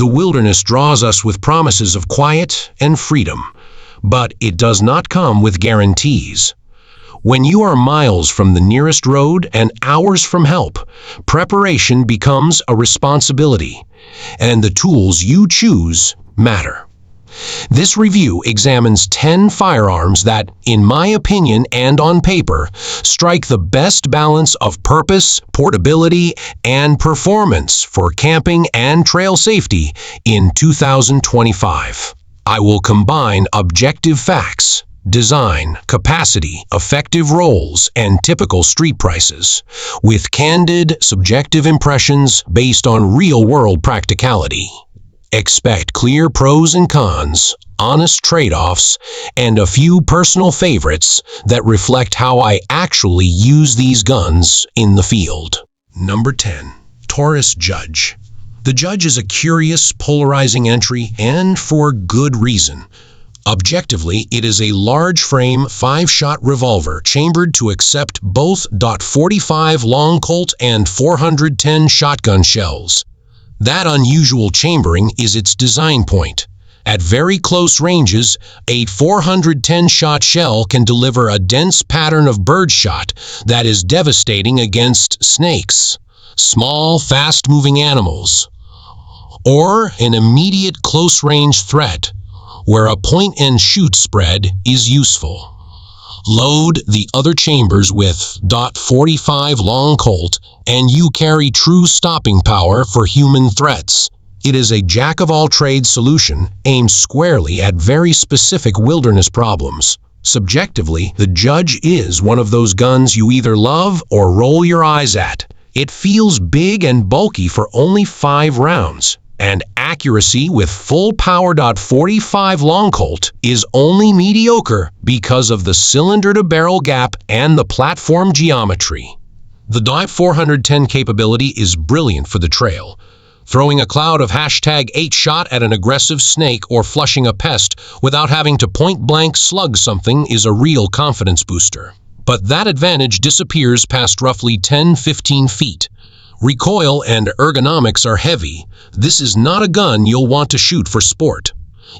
The wilderness draws us with promises of quiet and freedom, but it does not come with guarantees. When you are miles from the nearest road and hours from help, preparation becomes a responsibility, and the tools you choose matter. This review examines 10 firearms that, in my opinion and on paper, strike the best balance of purpose, portability, and performance for camping and trail safety in 2025. I will combine objective facts, design, capacity, effective rolls, and typical street prices, with candid, subjective impressions based on real-world practicality. Expect clear pros and cons, honest trade-offs, and a few personal favorites that reflect how I actually use these guns in the field. Number 10. Taurus Judge. The Judge is a curious, polarizing entry, and for good reason. Objectively, it is a large-frame, 5-shot revolver chambered to accept both .45 long Colt and 410 shotgun shells. That unusual chambering is its design point. At very close ranges, a 410-shot shell can deliver a dense pattern of birdshot that is devastating against snakes, small, fast-moving animals, or an immediate close-range threat where a point-and-shoot spread is useful. Load the other chambers with .45 long Colt, and you carry true stopping power for human threats. It is a jack-of-all-trades solution aimed squarely at very specific wilderness problems. Subjectively, the Judge is one of those guns you either love or roll your eyes at. It feels big and bulky for only 5 rounds, and accuracy with full power .45 long Colt is only mediocre because of the cylinder-to-barrel gap and the platform geometry. The .410 capability is brilliant for the trail. Throwing a cloud of #8shot at an aggressive snake or flushing a pest without having to point-blank slug something is a real confidence booster. But that advantage disappears past roughly 10-15 feet. Recoil and ergonomics are heavy. This is not a gun you'll want to shoot for sport.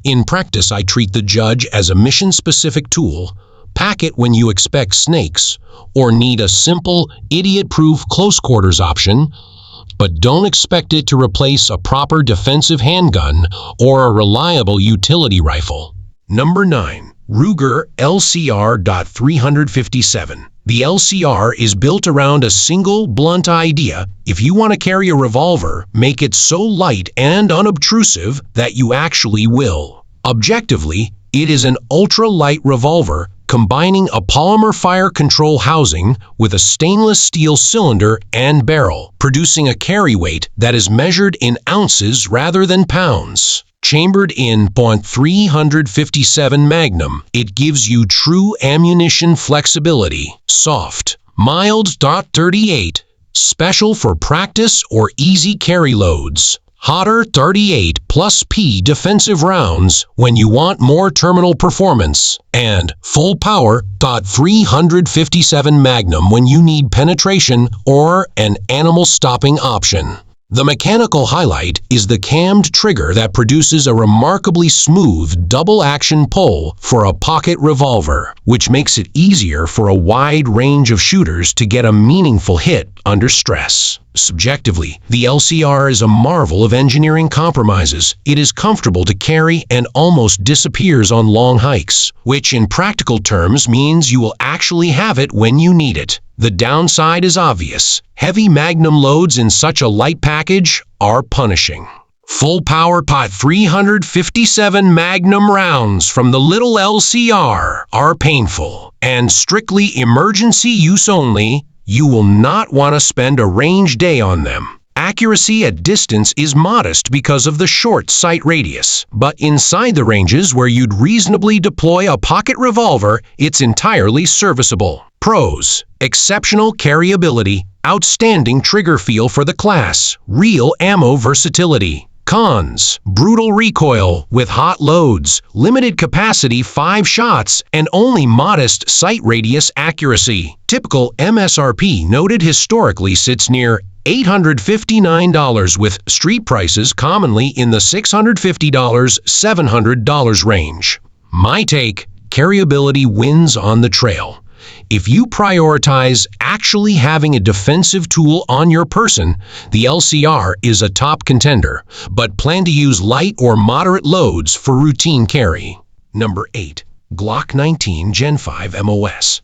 In practice, I treat the Judge as a mission-specific tool. Pack it when you expect snakes or need a simple, idiot-proof close-quarters option, but don't expect it to replace a proper defensive handgun or a reliable utility rifle. Number 9. Ruger LCR .357. The LCR is built around a single, blunt idea. If you want to carry a revolver, make it so light and unobtrusive that you actually will. Objectively, it is an ultra-light revolver combining a polymer fire control housing with a stainless steel cylinder and barrel, producing a carry weight that is measured in ounces rather than pounds. Chambered in .357 Magnum, it gives you true ammunition flexibility. Soft, mild .38, special for practice or easy carry loads. Hotter 38 plus P defensive rounds when you want more terminal performance. And full power .357 Magnum when you need penetration or an animal stopping option. The mechanical highlight is the cammed trigger that produces a remarkably smooth double-action pull for a pocket revolver, which makes it easier for a wide range of shooters to get a meaningful hit under stress. Subjectively, the LCR is a marvel of engineering compromises. It is comfortable to carry and almost disappears on long hikes, which in practical terms means you will actually have it when you need it. The downside is obvious. Heavy Magnum loads in such a light package are punishing. Full power .357 Magnum rounds from the little LCR are painful, and strictly emergency use only. You will not want to spend a range day on them. Accuracy at distance is modest because of the short sight radius, but inside the ranges where you'd reasonably deploy a pocket revolver, it's entirely serviceable. Pros: exceptional carryability, outstanding trigger feel for the class, real ammo versatility. Cons: brutal recoil with hot loads, limited capacity 5 shots, and only modest sight radius accuracy. Typical MSRP noted historically sits near $859 with street prices commonly in the $650–$700 range. My take: carryability wins on the trail. If you prioritize actually having a defensive tool on your person, the LCR is a top contender, but plan to use light or moderate loads for routine carry. Number 8. Glock 19 Gen 5 MOS.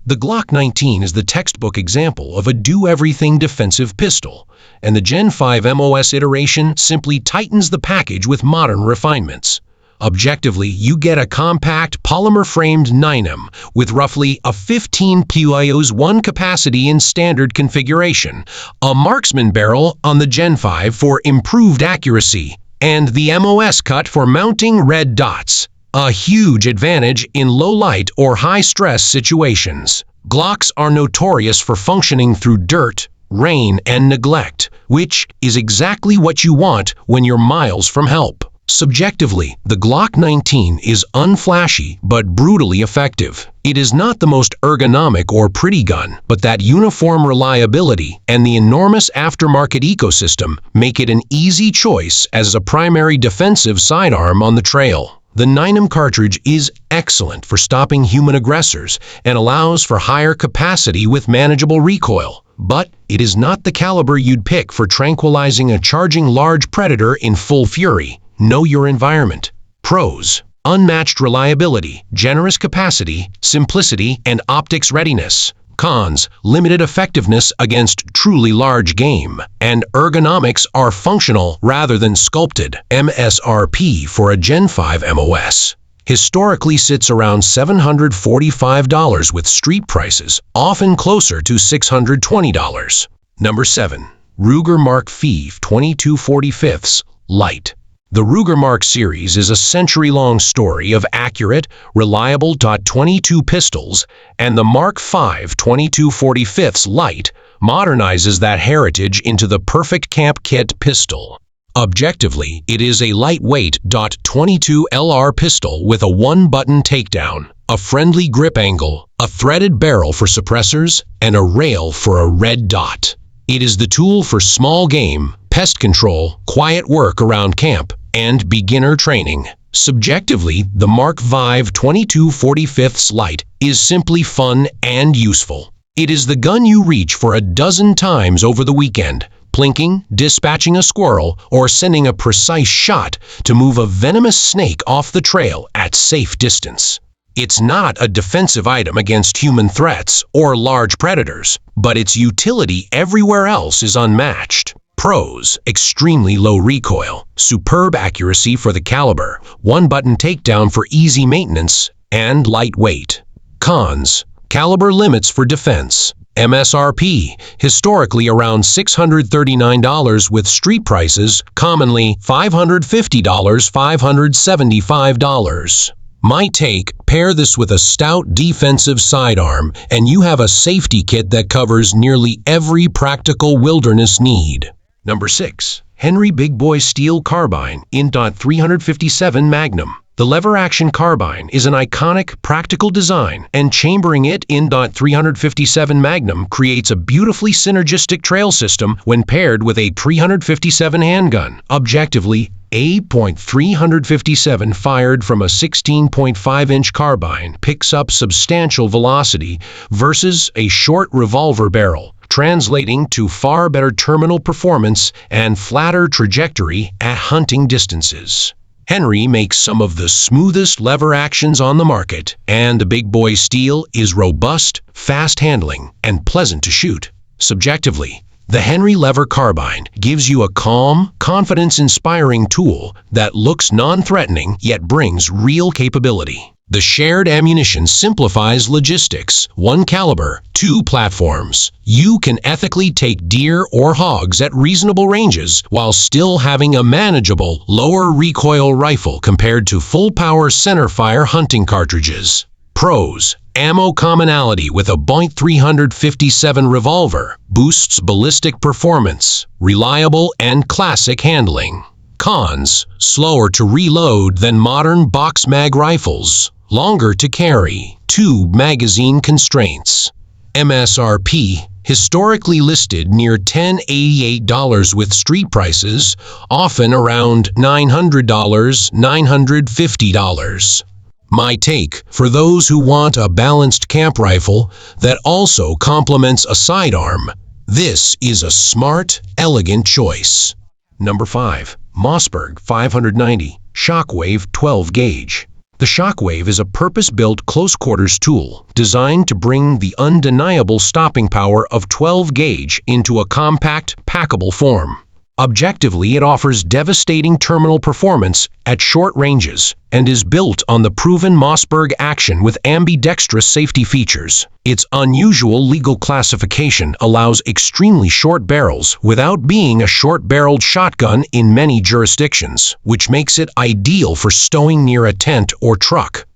The Glock 19 is the textbook example of a do-everything defensive pistol, and the Gen 5 MOS iteration simply tightens the package with modern refinements. Objectively, you get a compact, polymer-framed Magnum with roughly a 15 +1 capacity in standard configuration, a marksman barrel on the Gen 5 for improved accuracy, and the MOS cut for mounting red dots, a huge advantage in low-light or high-stress situations. Glocks are notorious for functioning through dirt, rain, and neglect, which is exactly what you want when you're miles from help. Subjectively, the Glock 19 is unflashy but brutally effective. It is not the most ergonomic or pretty gun, but that uniform reliability and the enormous aftermarket ecosystem make it an easy choice as a primary defensive sidearm on the trail. The Magnum cartridge is excellent for stopping human aggressors and allows for higher capacity with manageable recoil. But it is not the caliber you'd pick for tranquilizing a charging large predator in full fury. Know your environment. Pros: unmatched reliability, generous capacity, simplicity, and optics readiness. Cons: limited effectiveness against truly large game, and ergonomics are functional rather than sculpted. MSRP for a Gen 5 MOS historically sits around $745 with street prices, often closer to $620. Number 7. Ruger Mark V 22/45 Light. The Ruger Mark series is a century-long story of accurate, reliable .22 pistols, and the Mark V 22/45 Light modernizes that heritage into the perfect camp kit pistol. Objectively, it is a lightweight .22 LR pistol with a one-button takedown, a friendly grip angle, a threaded barrel for suppressors, and a rail for a red dot. It is the tool for small game, pest control, quiet work around camp, and beginner training. Subjectively, the Mark V 22/45 Light is simply fun and useful. It is the gun you reach for a dozen times over the weekend, plinking, dispatching a squirrel, or sending a precise shot to move a venomous snake off the trail at safe distance. It's not a defensive item against human threats or large predators, but its utility everywhere else is unmatched. Pros: extremely low recoil, superb accuracy for the caliber, one-button takedown for easy maintenance, and lightweight. Cons: caliber limits for defense. MSRP historically around $639 with street prices commonly $550, $575. My take: pair this with a stout defensive sidearm and you have a safety kit that covers nearly every practical wilderness need. Number 6. Henry Big Boy Steel Carbine in .357 Magnum. The lever-action carbine is an iconic, practical design, and chambering it in .357 Magnum creates a beautifully synergistic trail system when paired with a .357 handgun. Objectively, a .357 fired from a 16.5-inch carbine picks up substantial velocity versus a short revolver barrel, translating to far better terminal performance and flatter trajectory at hunting distances. Henry makes some of the smoothest lever actions on the market, and the Big Boy Steel is robust, fast-handling, and pleasant to shoot. Subjectively, the Henry Lever Carbine gives you a calm, confidence-inspiring tool that looks non-threatening yet brings real capability. The shared ammunition simplifies logistics. One caliber, two platforms. You can ethically take deer or hogs at reasonable ranges while still having a manageable, lower recoil rifle compared to full-power centerfire hunting cartridges. Pros: ammo commonality with a .357 revolver, boosts ballistic performance, reliable and classic handling. Cons: slower to reload than modern box mag rifles, longer to carry, tube magazine constraints. MSRP: historically listed near $1,088 with street prices, often around $900, $950. My take: for those who want a balanced camp rifle that also complements a sidearm, this is a smart, elegant choice. Number 5. Mossberg 590 Shockwave 12 Gauge. The Shockwave is a purpose-built close-quarters tool designed to bring the undeniable stopping power of 12 gauge into a compact, packable form. Objectively, it offers devastating terminal performance at short ranges and is built on the proven Mossberg action with ambidextrous safety features. Its unusual legal classification allows extremely short barrels without being a short-barreled shotgun in many jurisdictions, which makes it ideal for stowing near a tent or truck.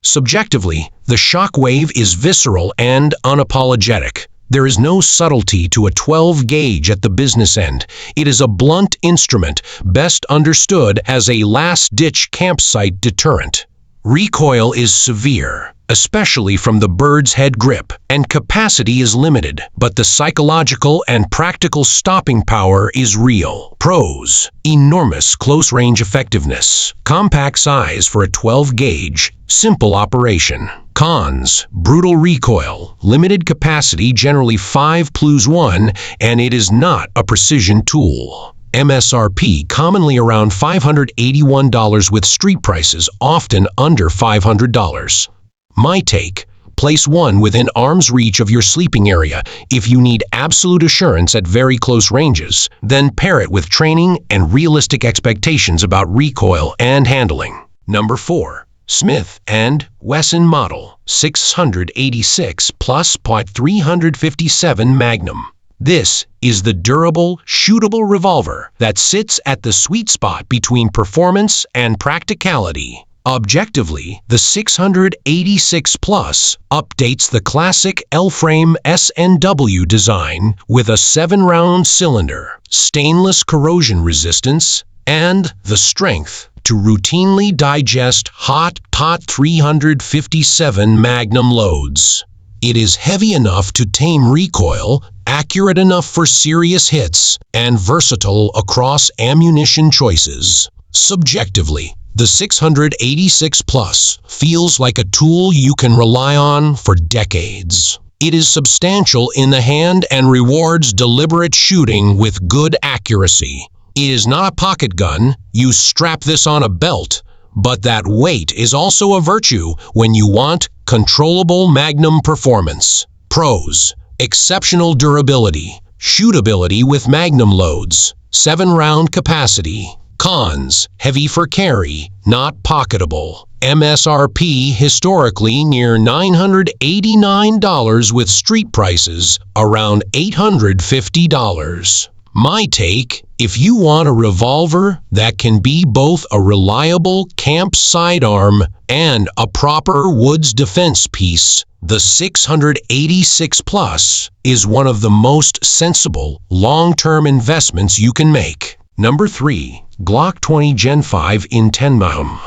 Subjectively, the Shockwave is visceral and unapologetic. There is no subtlety to a 12 gauge at the business end. It is a blunt instrument, best understood as a last-ditch campsite deterrent. Recoil is severe, especially from the bird's head grip, and capacity is limited, but the psychological and practical stopping power is real. Pros: enormous close-range effectiveness, compact size for a 12 gauge, simple operation. Cons: brutal recoil, limited capacity, generally 5+1, and it is not a precision tool. MSRP commonly around $581 with street prices often under $500. My take: place one within arm's reach of your sleeping area. If you need absolute assurance at very close ranges, then pair it with training and realistic expectations about recoil and handling. Number 4. Smith & Wesson Model 686 plus .357 Magnum. This is the durable, shootable revolver that sits at the sweet spot between performance and practicality. Objectively, the 686 Plus updates the classic L-frame S&W design with a 7-round cylinder, stainless corrosion resistance, and the strength to routinely digest hot .357 Magnum loads. It is heavy enough to tame recoil, accurate enough for serious hits, and versatile across ammunition choices. Subjectively, the 686 Plus feels like a tool you can rely on for decades. It is substantial in the hand and rewards deliberate shooting with good accuracy. It is not a pocket gun. You strap this on a belt, but that weight is also a virtue when you want controllable Magnum performance. Pros: exceptional durability, shootability with Magnum loads, 7-round capacity. Cons: heavy for carry, not pocketable. MSRP historically near $989 with street prices around $850. My take: if you want a revolver that can be both a reliable camp sidearm and a proper woods defense piece, the 686 Plus is one of the most sensible, long-term investments you can make. Number 3. Glock 20 Gen 5 in 10 mm.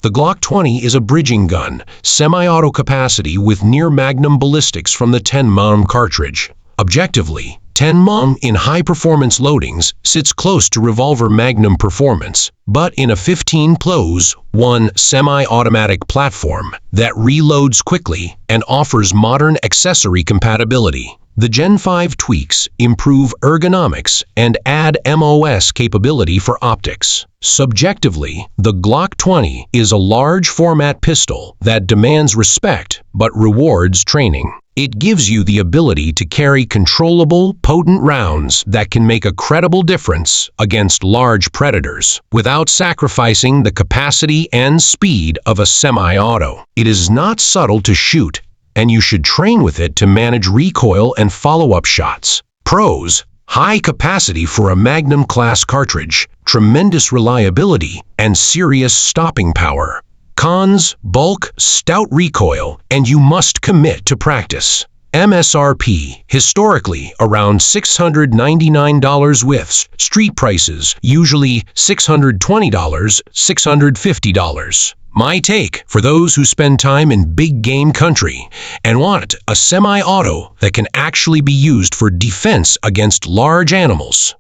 The Glock 20 is a bridging gun, semi-auto capacity with near Magnum ballistics from the 10 mm cartridge. Objectively, 10 mm in high-performance loadings sits close to revolver Magnum performance, but in a 15+1 semi-automatic platform that reloads quickly and offers modern accessory compatibility. The Gen 5 tweaks improve ergonomics and add MOS capability for optics. Subjectively, the Glock 20 is a large-format pistol that demands respect but rewards training. It gives you the ability to carry controllable, potent rounds that can make a credible difference against large predators without sacrificing the capacity and speed of a semi-auto. It is not subtle to shoot, and you should train with it to manage recoil and follow-up shots. Pros: high capacity for a Magnum-class cartridge, tremendous reliability, and serious stopping power. Cons: bulk, stout recoil, and you must commit to practice. MSRP, historically around $699 with street prices, usually $620, $650. My take for those who spend time in big game country and want a semi-auto that can actually be used for defense against large animals.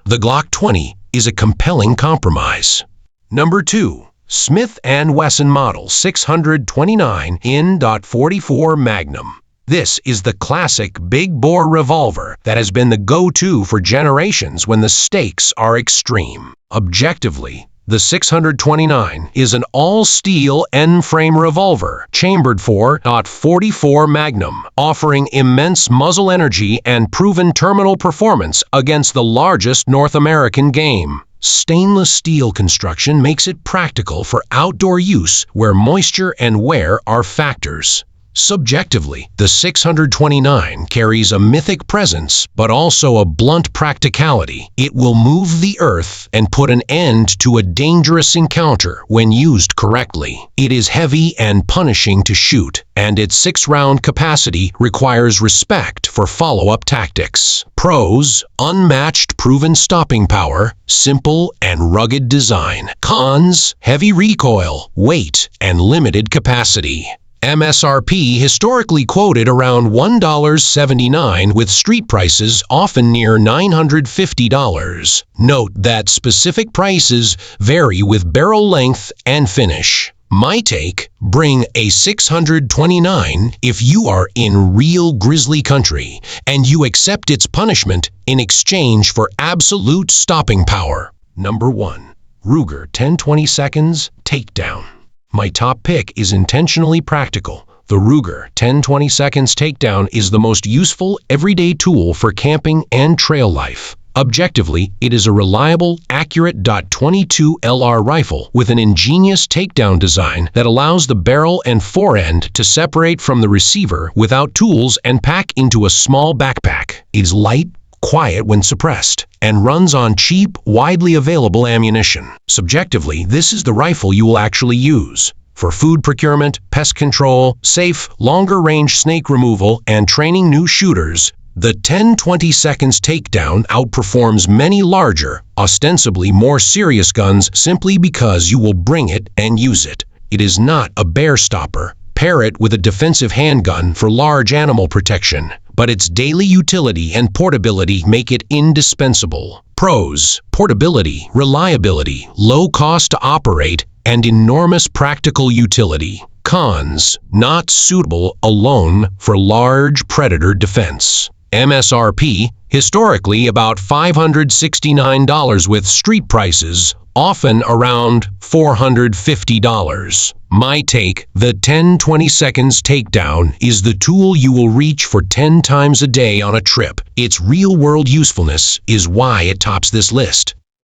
The Glock 20 is a compelling compromise. Number 2. Smith & Wesson Model 629 in.44 Magnum. This is the classic big-bore revolver that has been the go-to for generations when the stakes are extreme. Objectively, the 629 is an all-steel end-frame revolver chambered for .44 Magnum, offering immense muzzle energy and proven terminal performance against the largest North American game. Stainless steel construction makes it practical for outdoor use where moisture and wear are factors. Subjectively, the 629 carries a mythic presence, but also a blunt practicality. It will move the earth and put an end to a dangerous encounter when used correctly. It is heavy and punishing to shoot, and its 6-round capacity requires respect for follow-up tactics. Pros: unmatched proven stopping power, simple and rugged design. Cons: heavy recoil, weight, and limited capacity. MSRP historically quoted around $1.79 with street prices often near $950. Note that specific prices vary with barrel length and finish. My take: bring a 629 if you are in real grizzly country and you accept its punishment in exchange for absolute stopping power. Number 1. Ruger 10-20 seconds Takedown. My top pick is intentionally practical. The Ruger 10-20 seconds Takedown is the most useful everyday tool for camping and trail life. Objectively, it is a reliable, accurate .22 LR rifle with an ingenious takedown design that allows the barrel and forend to separate from the receiver without tools and pack into a small backpack. It is light, quiet when suppressed, and runs on cheap, widely available ammunition. Subjectively, this is the rifle you will actually use for food procurement, pest control, safe, longer-range snake removal, and training new shooters. The 10-20 seconds Takedown outperforms many larger, ostensibly more serious guns simply because you will bring it and use it. It is not a bear stopper. Pair it with a defensive handgun for large animal protection, but its daily utility and portability make it indispensable. Pros: portability, reliability, low cost to operate, and enormous practical utility. Cons: not suitable alone for large predator defense. MSRP, historically about $569 with street prices, often around $450. My take: the 10-20 seconds Takedown is the tool you will reach for 10 times a day on a trip. Its real-world usefulness is why it tops this list.